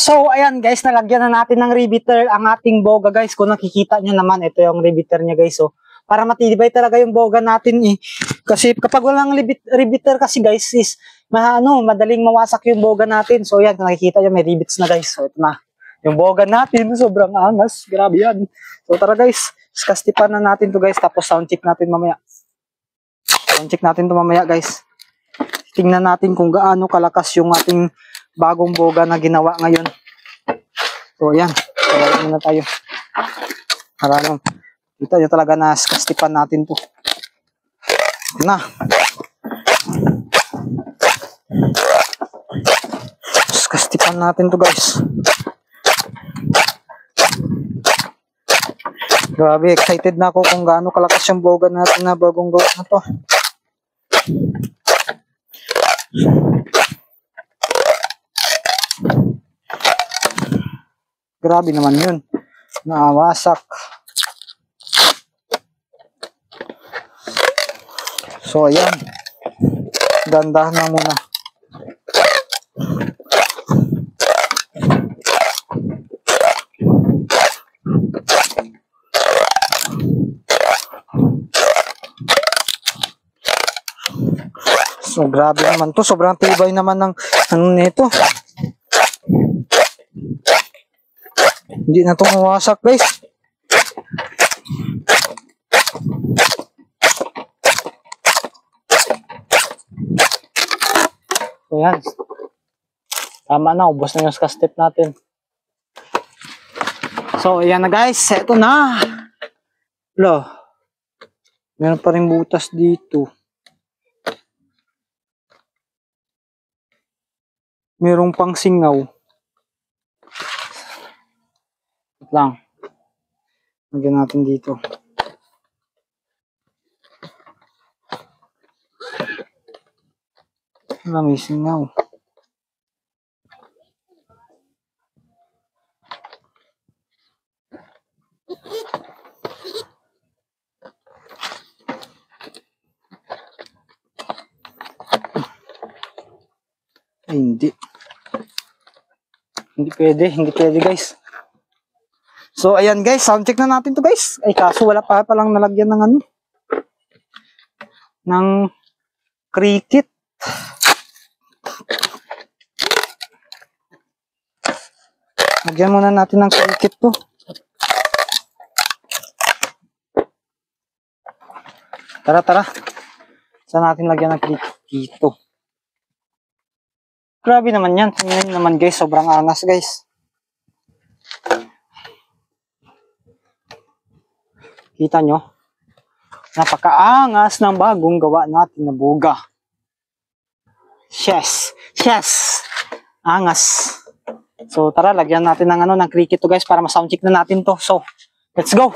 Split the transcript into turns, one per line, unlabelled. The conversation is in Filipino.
So, ayan guys, nalagyan na natin ng riveter ang ating boga guys. Kung nakikita nyo naman, ito yung riveter niya guys. So, para matibay talaga yung boga natin eh. Kasi kapag walang riveter kasi guys, is madaling mawasak yung boga natin. So, ayan, kung nakikita nyo, may rivets na guys. So, ito na. Yung boga natin, sobrang angas. Grabe yan. So, tara guys, kastipan na natin to guys. Tapos sound check natin mamaya. Sound check natin to mamaya guys. Tingnan natin kung gaano kalakas yung ating bagong boga na ginawa ngayon. So, ayan. Kaya muna tayo. Maraming. Kita nyo talaga na kastipan natin to. Na. Kastipan natin to guys. Grabe, excited na ako kung gaano kalakas yung boga natin na bagong gawa na to. Grabe naman yun. Naawasak. So, ayan. Gandahan na muna. So, grabe naman to. Sobrang tibay naman ng ano nito. Hindi na ito mawasak guys. So yan. Tama na. Ubos na yung step natin. So ayan na guys. Ito na. Lo. Meron pa rin butas dito. Merong pang singaw. Lang. Lagyan natin dito. Wala, may singaw. Ay, hindi. Hindi pwede guys. So, ayan guys, sound check na natin to guys. Ay, kaso wala pa palang nalagyan ng ano. Ng cricket. Lagyan muna natin ng cricket to. Tara. Saan natin lagyan ng cricket dito? Grabe naman yan. Tingnan naman guys, sobrang angas guys. Kita nyo? Napakaangas ng bagong gawa natin na boga. Yes! Angas. So tara, lagyan natin ng cricket to guys para ma-sound check na natin to. So, let's go!